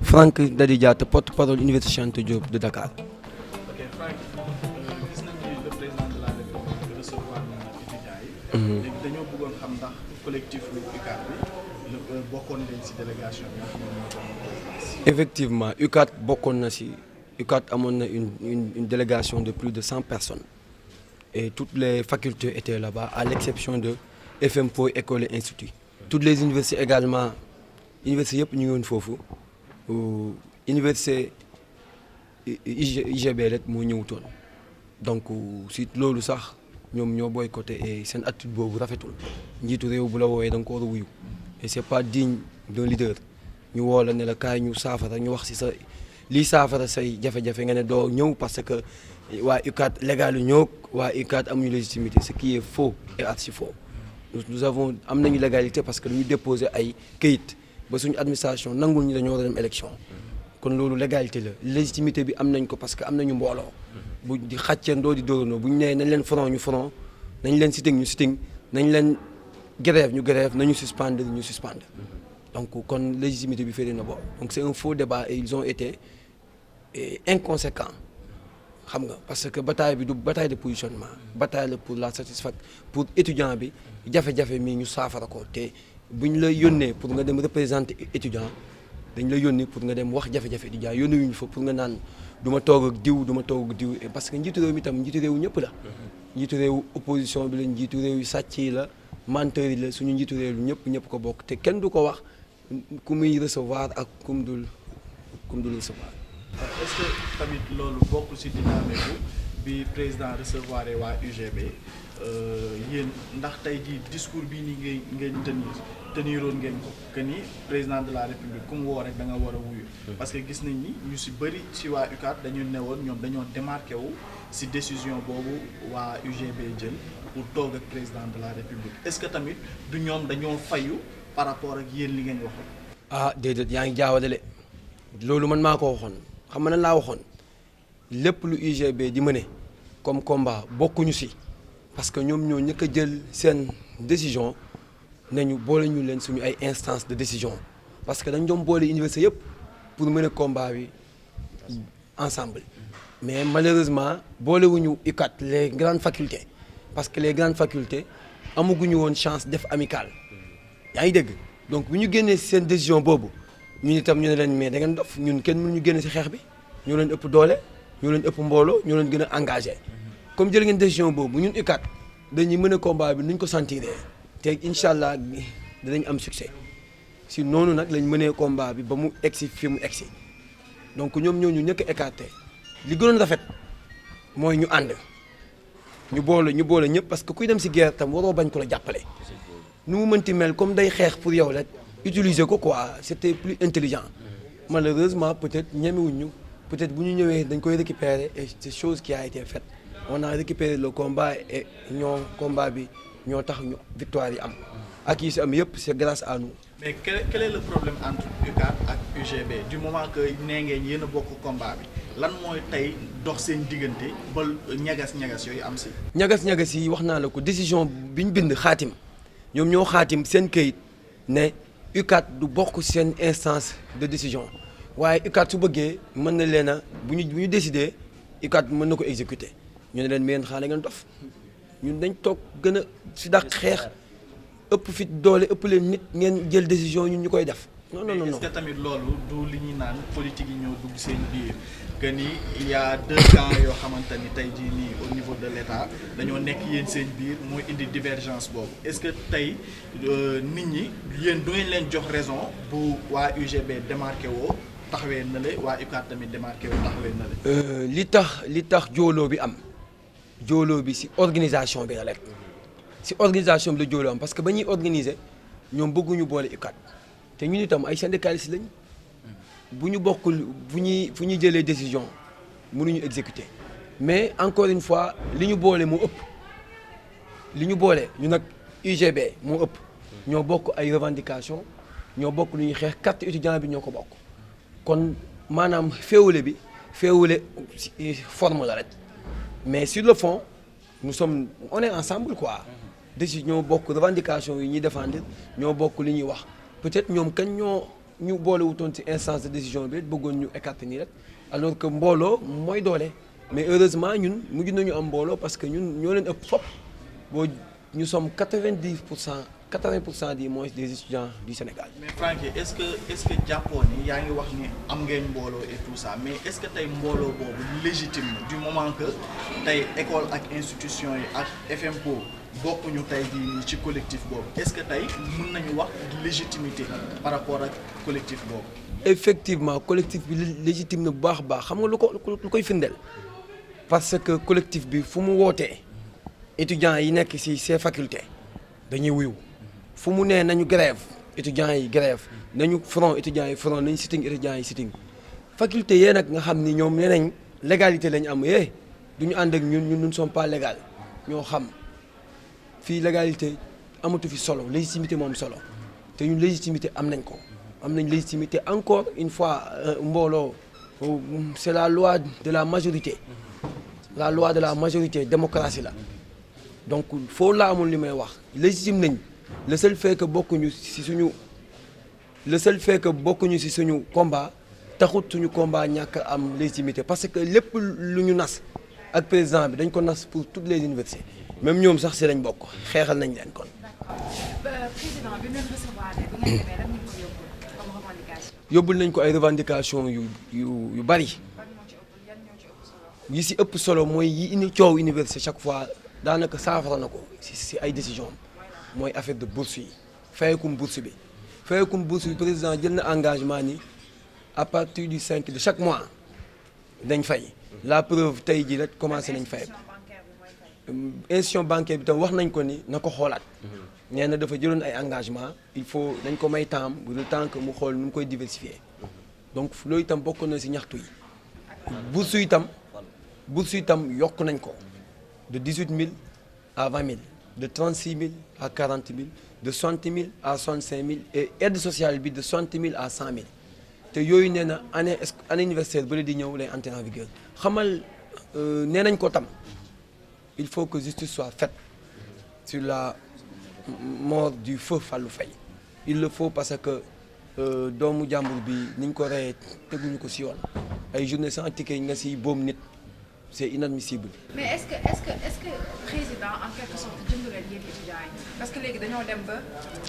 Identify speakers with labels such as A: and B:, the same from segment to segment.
A: Franck Dadi Diatta, porte-parole Université Cheikh Anta Diop de Dakar.
B: Ok Franck gis nañ ni le président de la République recevoir na étudiants yi. léegi dañoo bëggoon xam ndax collectif UCAD bi bokkoon nañ ci délégation bi nga xam ne moo doon.
A: Effectivement UCAD bokkoon na ci UCAD amoon na une délégation de plus de 100 personnes et toutes les facultés étaient là-bas à l'exception de FMPO école et institut. Toutes les universités également universités yëpp ñu ngi woon foofu. Université IGB rek moo ñëwutoon donc si loolu sax ñoom ñoo boycotté et seen attitude boobu rafetul njiitu réew bu la wooyee da nga ko war a wuyu et c'est pas digne d'un leader ñu woo la ne la kaay ñu saafara ñu wax ci sa lii saafara say jafe-jafe nga ne doo ñëw parce que waa UCAD légal yu ñëw waa UCAD amuñu légitimité ce qui est faux et archi faux nous avons am nañu légalité parce que dañu déposer ay këyit ba suñu administration nangul ñi dañoo war a dem élection kon loolu légalité la légitimité bi am nañ ko parce que am nañu mbooloo bu di xàccandoo di dóorandoo bu ñu nee nañ leen front ñu front nañ leen sitting ñu sitting nañ leen grève ñu grève nañu suspendre ñu suspendre donc kon légitimité bi féetee na boobu donc c'est un faux débat et ils ont été inconséquents xam nga parce que bataille bi du bataille de positionnement bataille la pour la satisfaction pour étudiant bi jafe-jafe mi ñu saafara ko te bu ñu la yónnee pour nga dem représenter étudiant dañ la yónnee pour nga dem wax jafe-jafe étudiant yónnee wuñu fa pour nga naan du ma toog ak diw du ma toog ak diw parce que njiitu réew mi tam njiitu réew ñëpp la njiitu réew opposition bi la njiitu réew yu sàcc yi la menteur yi la suñu njiitu réew ñëpp ko bokk te kenn du ko wax ku muy recevoir ak kum dul recevoir.
B: Est-ce que tamit loolu bokk ci dynamique bi président recevoir waa UGB yéen ndax tey jii discours bii nii ngeen teniroon ngeen ko que ni président de la république ku mu woo rek da nga war a wuyu. parce que gis nañ ni ñu ci bëri ci waa UCAD dañu newoon ñoom dañoo démarqué wu ci décision boobu waa UGB jël pour toog ak président de la république est-ce que tamit du ñoom dañoo fayu par rapport ak yéen li ngeen waxoon.
A: ah déedéet yaa ngi jaawadale loolu man maa ko waxoon xam nga nan laa waxoon lépp lu UGB di mëne comme combat bokkuñu ci parce que ñoom ñoo ñëkk a jël seen décision nañu boole ñu leen suñu ay instances de décision parce que dañ doon boole université yëpp pour mener combat bi ensemble mais malheureusement boolewuñu UCAD les grandes facultés parce que les grandes facultés amaguñu woon chance def amicale yaa ngi dégg donc bu ñu génnee seen décision boobu ñun itam ñu ne leen mais da ngeen dof ñun kenn mënuñu génne ci xeex bi ñoo leen ëpp doole ñoo leen ëpp mbooloo ñoo leen gën a engagé comme jël ngeen décision boobu ñun UCAD dañuy mën a combat bi nuñ ko sentiree te incha allah danañ am succès si noonu nag lañ mënee combat bi ba mu egsi fi mu egsi donc ñoom ñoo ñu ñëkk a écarté li gënoon rafet mooy ñu ànd ñu boole ñëpp parce que kuy dem si guerre tam waroo bañ ko la jàppale. nu mu mënti mel comme day xeex pour yow rek utiliser ko quoi c'était plus intelligent malheureusement peut-être ñemewuñu peut-être bu ñu ñëwee dañ koy récupérer et c'est chose qui a été faite on a récupéré le combat et combat bi. ñoo tax ñu victoire yi am ak yi si am yëpp c'est grâce à nous.
B: mais quel est le problème entre UCAD ak UGB du moment que nee ngeen yéen a bokk combat bi lan mooy tey dox seen diggante ba ñagas-ñagas yooyu am si.
A: ñagas-ñagas yi wax naa la ko décision bi ñu bind xaatim ñoom ñoo xaatim seen këyit ne UCAD du bokk seen instance de décision waaye UCAD su bëggee mën na leen a bu ñu décider UCAD mën na ko exécuter ñu ne leen mais yéen xaale ngeen dof ñun dañ toog gën a si dàq xeex ëpp fit doole ëpp leen nit ngeen jël décision ñun ñu koy def. non non non
B: est-ce que tamit loolu du li ñuy naan politique yi ñoo dugg seen biir que ni il y a deux camps yoo xamante ni tey jii nii au niveau de l'État dañoo nekk yéen seen biir mooy indi divergence boobu est-ce que tey nit ñi yéen du ngeen leen jox raison bu waa UGB démarqué woo taxawee na le waa UCAD tamit démarqué woo taxawee na le.
A: li tax jooloo bi am. jooloo bi ci organisation bi la rek ci organisation bi la jooloo am parce que ba ñuy organiser ñoom bëgguñu boole UCAD te ñun itam ay syndicalistes lañ bu ñu bokkul fu ñuy jëlee décision mënuñu exécuter mais encore une fois li ñu boole moo ëpp li ñu boole ñu nag UGB moo ëpp ñoo bokk ay revendications ñoo bokk lu ñuy xeex carte étudiant bi ñoo ko bokk kon maanaam féewale forme la rek mais sur le fond on est ensemble quoi déci ñoo bokk revendication yi ñuy défendre ñoo bokk li ñuy wax peut-être ñoom kañ ñu boole wutoon ci instance de décision bi bëggoon ñu écarter nii rek alors que mbooloo mooy doole mais heureusement ñun mujj nañu am mbooloo parce que ñun ñoo leen ëpp fop nous sommes 80% des moins des étudiants du Sénégal.
B: Mais Franky, est-ce que Japon y a wax ni am ngeen mbolo et tout ça mais est-ce que tay mbolo bobu légitime du moment que tay école ak institution yi ak FMPO bokku ñu tay di ci collectif bobu est-ce que tay mën nañu wax légitimité par rapport ak collectif bobu?
A: Effectivement collectif bi légitime na bu baax xam nga lu koy findel parce que collectif bi fu mu woté étudiants yi nekk ci ces facultés dañuy wuyu fu mu nee nañu grève étudiants yi grève nañu front étudiants yi front nañu sitting étudiants yi sitting faculté yee nag nga xam ni ñoom nee nañ légalité lañu am duñu ànd ak ñun ne sommes pas légal ñoo xam fii légalité amatu fi solo légitimité moom solo te ñun légitimité am nañ légitimité encore une fois mbooloo c'est la loi de la majorité démocratie la donc foo la amul li may wax légitime nañ le seul fait que bokkuñu ci suñu combat taxut suñu combat ñàkk am légitimité parce que lépp lu ñu nas ak président bi dañ ko nas pour toutes les universités même ñoom sax ci lañ bokk xeexal nañ leen kon.
C: président bi ñu recevoir bi ngeen demee lan ñu ko yóbbul comme revendication.
A: yóbbul nañ ko ay revendication yu bari yi ci ëpp solo mooy yi coow université chaque fois daanaka saafara na ko ci ay décision mooy affaire de bourse yi fayekum bourse bi président jël na engagement ni à partir du 5 de chaque mois dañ fay la preuve tey jii rek commencé nañ fay institution bancaire bi tam wax nañ ko ni na ko xoolaat nee na dafa jëloon ay engagement il faut dañ ko may temps le temps que mu xool nu mu koy diversifier donc loolu itam bokk na ci ñaxtu yi bourse itam yokk nañ ko de 18 000 à 20 000 de 36 000 à 40 000 de 60 000 à 65 000 et aide sociale bi de 60 000 à 100 000 te yooyu nee na année universitaire ba la di ñëw lay entrer en vigueur xamal nee nañ ko tam il faut que justice soit faite sur la mort du feu Fallou Faye il le faut parce que doomu jàmbur bi niñ ko reyee teguñu ko ci yoon ay journée sans ticket nga ci boom nit c'est inadmissible.
C: Mais est-ce que président en quelque sorte jënd leen yéen étudiants yi parce que léegi dañoo dem ba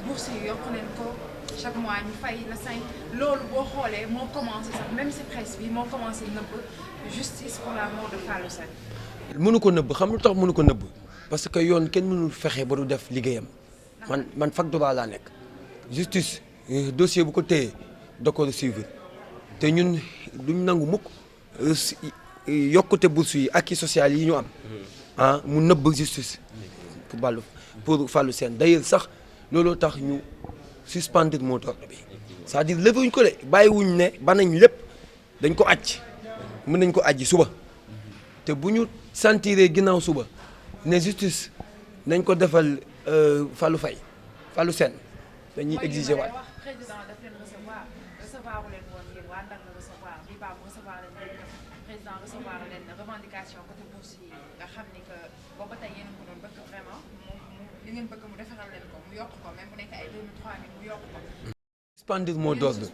C: bourse yi yokk leen ko chaque mois ñu fay la 5 loolu boo xoolee moo commencé sax même si presse bi moo commencé nëbb justice pour la mort de Fallou Sène.
A: mënu ko nëbb xam lu tax mënu ko nëbb parce que yoon kenn mënul fexe ba du def liggéeyam man fac droit laa nekk justice dossier bu ko téye da ko suivre te ñun duñ nangu mukk yokkute bourse yi ak social yi ñu am mu nëbb justice pour Fallou Sène d'ailleurs sax looloo tax ñu suspendre mot d'ordre bi c'est-à-dire levé wuñ ko de bàyyiwuñ ne ba nañ lépp dañ ko ajj mën nañ ko ajji suba te bu ñu sentiree ginnaaw suba ne justice nañ ko defal Fallou Sène dañuy exiger waat.
C: président daf leen recevoir leen woon yéen waa Ndar la recevoir bii baa mu recevoir leen président recevoir leen revendication côté bourse yi nga xam ni que booba tey yéen a ko doon bëgg vraiment li ngeen bëgg mu defaral leen ko mu yokk ko même bu nekk ay 2000 3000 mu yokk ko.
A: suspendre mot d'ordre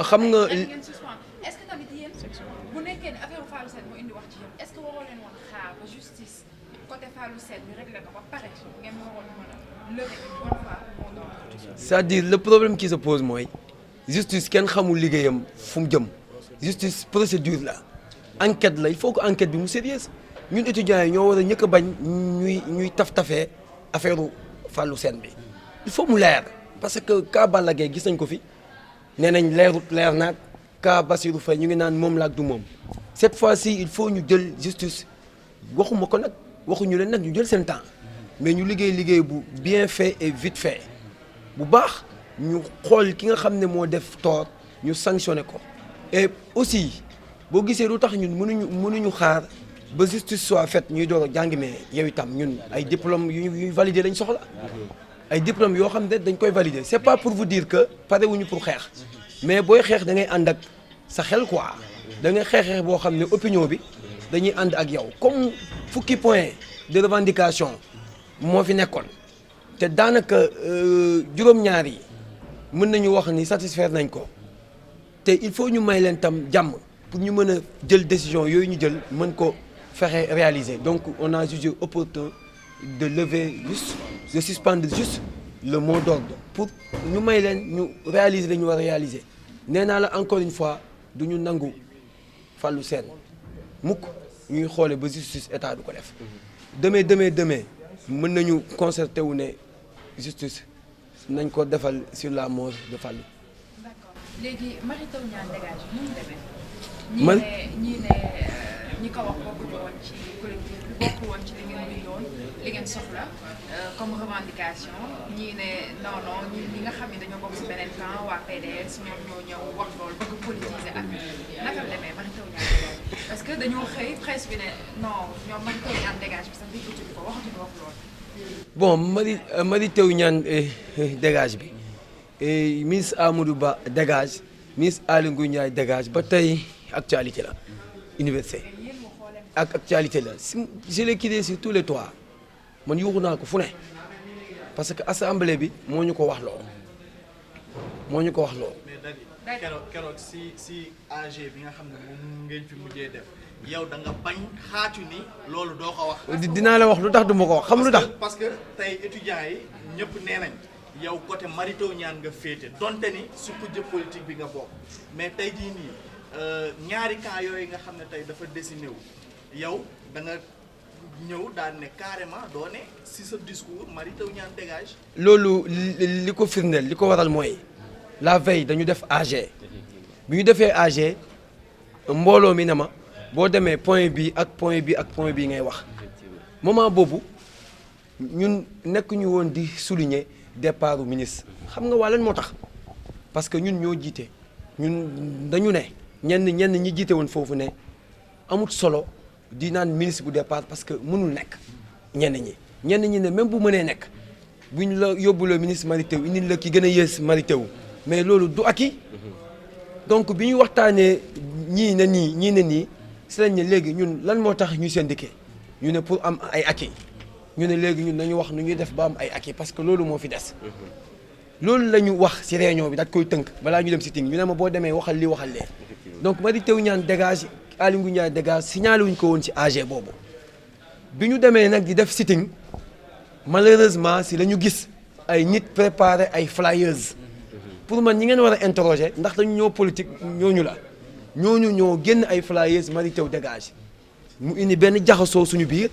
A: xam nga.
C: est-ce que tamit yéen bu nekkee ne affaire Fallou Sène mu indi wax ci yéen est-ce que waroo leen woon xaar ba justice côté Fallou Sène ñu réglé ko ba pare ngeen waroon mën a lever une bonne fois mot d'ordre.
A: c'est-à-dire le problème qui se pose mooy justice kenn xamul liggéeyam fu mu jëm justice procédure la enquête la il faut que enquête bi mu sérieuse ñun étudiants yi ñoo war a ñëkk a bañ ñuy taf-tafee affaire Fallou Sène bi il faut mu leer parce que cas Balla Gaye gis nañ ko fi nee nañ leer naag cas Bassirou Faye ñu ngi naan moom la ak du moom cette fois-ci il faut ñu jël justice waxuma ko nag waxuñu leen nag ñu jël seen temps mais ñu liggéey bu bien fait et vite fait bu baax ñu xool ki nga xam ne moo def tort ñu sanctionné ko et aussi boo gisee lu tax ñun mënuñu xaar ba justice soit faite ñuy door a jàng mais yow itam ñun ay diplôme yu validé lañ soxla ay diplômes yoo xam ne dañ koy valider c'est pas pour vous dire que pare wuñu pour xeex mais booy xeex da ngay ànd ak sa xel quoi da ngay xeex boo xam ne opinion bi dañuy ànd ak yow comme fukki point de revendication moo fi nekkoon te daanaka juróom-ñaar yi mën nañu wax ni satisfaire nañ ko te il faut ñu may leen tam jàmm pour ñu mën a jël décision yooyu ñu jël mën ko fexe réaliser donc on a jugé opportun de lever juste de suspendre juste le mot d'ordre pour ñu may leen ñu réaliser dañu war a réaliser nee naa la encore une fois du ñu nangu Fallou Sène mukk ñuy xoole ba justice état du ko def demee mën nañu concerté wu ne justice nañ ko defal sur la mort de Fallou.
C: d'accord léegi Mary Teuw Niane dégage nu mu demee. ñii ne ñi ko wax bokkuñu woon ci collectif bi bokku woon ci li ngeen bindoon li ngeen soxla comme revendication ñii ne non ñi nga xam ne dañoo bokk ci beneen camp waa PDS ñoom ñoo ñëw wax loolu bëgg politiser ak naka la demee Mary Teuw Niane dégage parce que dañoo xëy presse bi ne non ñoom Mary Teuw Niane dégage bi sax déggatuñu ko waxatuñu wax loolu.
A: bon Mary Teuw Niane dégage bi ministre Amadou Ba dégage ministre Aly Ngouille Ndiaye dégage ba tey actualité la université ak actualité la je l'ai crié sur tous les toits man yuuxu naa ko fu ne parce que assemblée bi moo ñu ko wax loo
B: mais Dadi keroog si AG bi nga xam ne moom ngeen fi mujjee def yow da nga bañ xaatu ni loolu doo ko wax.
A: dinaa la wax lu tax du ma ko wax xam lu tax.
B: parce que tey étudiants yi ñëpp nee nañ yow côté Mary Teuw Niane nga féete donte ni su kujje politique bi nga bokk mais tey jii nii ñaari cas yooyu nga xam ne tey dafa dessiné wu yow da nga ñëw daal ne carrément doo ne si sa discours Mary Teuw Niane dégage.
A: loolu li ko firndeel li ko waral mooy la veille dañu def AG bi ñu defee AG mbooloo mi ne ma boo demee point bi ak point bi ak point bi ngay wax moment boobu ñun nekk ñu woon di souligner départ du ministre xam nga waa lan moo tax parce que ñun ñoo jiite ñun dañu ne ñenn ñi jiite woon foofu ne amut solo di naan ministre bu départ parce que mënul nekk ñenn ñi ne même bu mënee nekk bu ñu la yóbbuloo ministre Mary Teuw indi la ki gën a yées Mary Teuw mais loolu du acquis donc bi ñu waxtaanee ñii ne nii si lañ ne léegi ñun lan moo tax ñu syndiqué ñu ne pour am ay acquis ñu ne léegi ñun nañu wax nu ñuy def ba am ay acquis parce que loolu moo fi des loolu la ñu wax si réunion bi dañ koy tënk balaa ñu dem si ting ñu ne ma boo demee waxal li waxal lee donc Mary Teuw Niane dégage Aly Ngouille Ndiaye dégage signalé wuñ ko woon ci AG boobu bi ñu demee nag di def sitting malheureusement si la ñu gis ay nit préparé ay flyers pour man ñi ngeen war a interroger ndax dañu ñoo politique ñooñu ñoo génn ay flyers Mary Teuw dégage mu indi benn jaxasoo suñu biir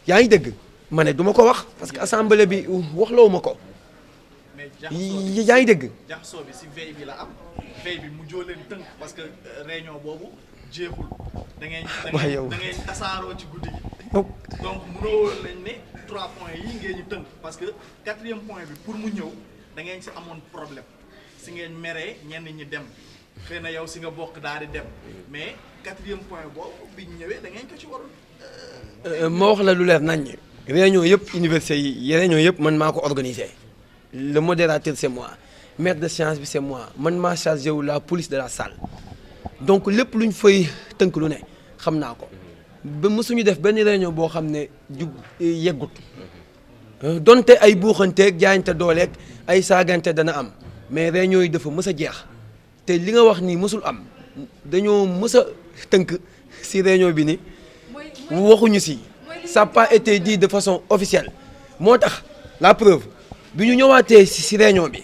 A: yaa ngi dégg ma ne du ma ko wax parce que assemblée bi waxloo ma ko.
B: mais
A: yaa ngi dégg.
B: jaxasoo bi si veille bi la am veille bi mujjoo leen tënk parce que réunion boobu jeexul. da ngeen tasaaroo ci guddi gi. donc mënoo lañ ne 3 points yi ngeen ñu tënk parce que 4e point bi pour mu ñëw da ngeen si amoon problème si ngeen meree ñenn ñi dem. xëy na yow si nga bokk daal di dem mais 4e point boobu bi ñu ñëwee da ngeen ko ci warul.
A: ma wax la lu leer naññ. réunion yëpp université yi réunion yëpp man maa ko organisé le modérateur c'est moi maître de science bi c'est moi man maa chargé wu la police de la salle donc lépp lu ñu fay tënk lu ne xam naa ko ba mësuñu def benn réunion boo xam ne ju yeggut donte ay buuxanteeg jaayante dooleeg ay saagante dana am mais réunion yi dafa mës a jeex. te li nga wax ni mësul am dañoo mës a tënk ci réunion bi ni waxuñu ci ça n'a pas été dit de façon officielle moo tax la preuve bi ñu ñëwaatee ci réunion bi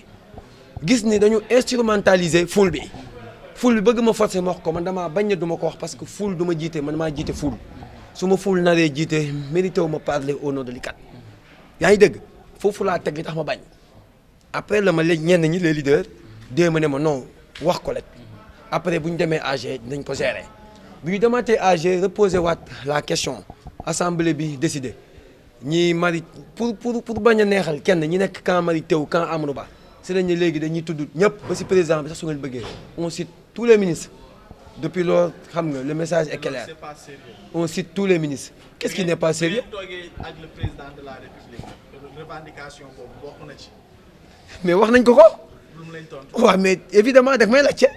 A: gis ni dañu instrumentaliser foule bi bëgg ma forcer ma wax ko man damaa bañ ne du ma ko wax parce que foule du ma jiite man maa jiite foule su ma foule naree jiite mérité wu ma parler au nom de l'UCAD yaa ngi dégg foofu laa teg li tax ma bañ après la ma léegi ñenn ñi les leaders dee ma ne ma non wax ko rek après bu ñu demee AG dinañ ko gérer bu ñu demaatee AG reposer waat la question assemblée bi décidé ñi Mary pour bañ a neexal kenn ñi nekk camp Mary Teuw camp Amadou Ba si lañ ne léegi dañuy tudd ñëpp ba si président bi sax su ngeen bëggee on cite tous les ministres depuis lors xam nga le message est clair.
B: C'est pas sérieux.
A: On cite tous les ministres. Qu'est-ce qui n'est pas sérieux?
B: toogee ak le président de la République revendication boobu bokk na ci.
A: mais wax nañ ko ko.
B: lu mu lañ tontu.
A: waaw mais évidemment daf may laajte.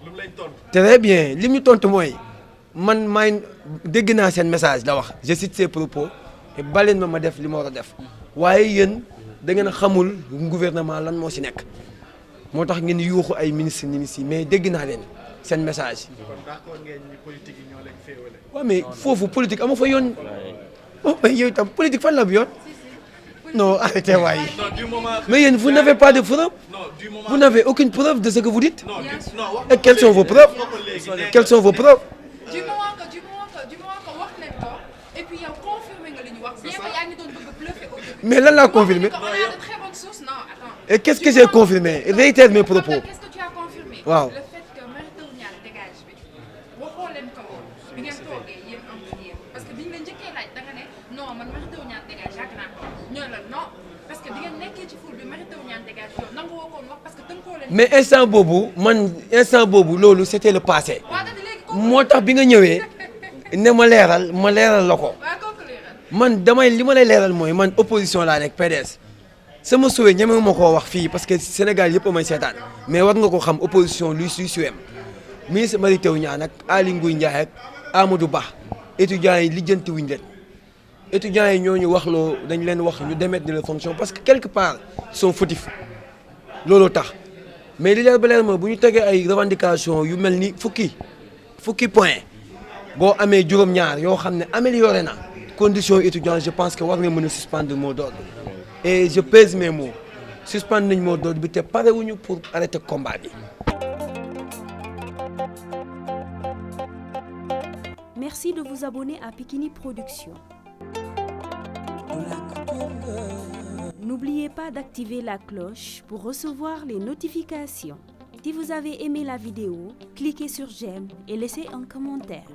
B: lu mu lañ tontu.
A: très bien li ñu tontu mooy man maay dégg naa seen message la wax je cite ses propos et baleen ma def li ma war a def waaye yéen da ngeen a xamul gouvernement lan moo si nekk moo tax ngeen yuuxu ay ministre yi mais dégg naa leen seen message.
B: kon d'accord ngeen ni politique yi ñoo leen féewale.
A: waaw mais foofu politique amu fa yoon. oh mais yow itam politique fan la bi yoon. non arrêtez waay.
B: non du moment.
A: mais yéen vous n'avez pas de preuve.
B: non du moment.
A: Vous n'avez aucune preuve de ce que vous dites.
B: non
A: Et quelles sont vos preuves? Quelles sont vos preuves?
C: du moment que wax nañ ko et puis yow confirmé nga li ñu wax bien que yaa ngi doon bëgg bluffer au début.
A: Mais lan laa confirmé?
C: On a de très bonnes sources. Non, attends.
A: Et qu'est-ce que j'ai confirmé? Réitère mes propos.
C: Qu'est-ce que tu as confirmé?
A: Waaw.
C: Le fait que Mary Teuw Niane dégage bi waxoo leen ko woon bi ngeen toogee yéen entre yéen parce que bi ñu la njëkkee laaj da nga ne non man Mary Teuw Niane dégage yàgg naa ko ñooy la non parce que bi ngeen nekkee ci foule bi Mary Teuw Niane dégage yow nangu woo ko woon wax parce que tënkoo leen.
A: Mais instant boobu loolu c'était le passé.
C: waaw da di léegi
A: moo tax bi nga ñëwee ne ma leeral la ko.
C: waaw conclure.
A: man damay li ma lay leeral mooy man opposition laa nekk PDS sama suwee ñemewu ma koo wax fii parce que Sénégal yëpp a may seetaan mais war nga ko xam opposition luy suweem ministre Mary Teuw Niane ak Aly Ngouille Ndiaye ak Amadou Ba étudiants yi lijjanti wuñ leen étudiants yi ñooñu wax loo dañ leen wax ñu démettre de leur fonction parce que quelque part ils sont fautifs looloo tax mais li leer ba leer mooy bu ñu tegee ay revendications yu mel ni fukki point boo amee juróom-ñaar yoo xam ne amélioré na conditions étudiants je pense que war nga mën a suspendre mot d'ordre et je pèse mes mots suspendre nañ mot d'ordre bi te parewuñu pour arrêter combat bi.
D: Merci de vous abonner à Pikini Production. N'oubliez pas d'activer la cloche pour recevoir les notifications. Si vous avez aimé la vidéo, cliquez sur j'aime et laissez un commentaire.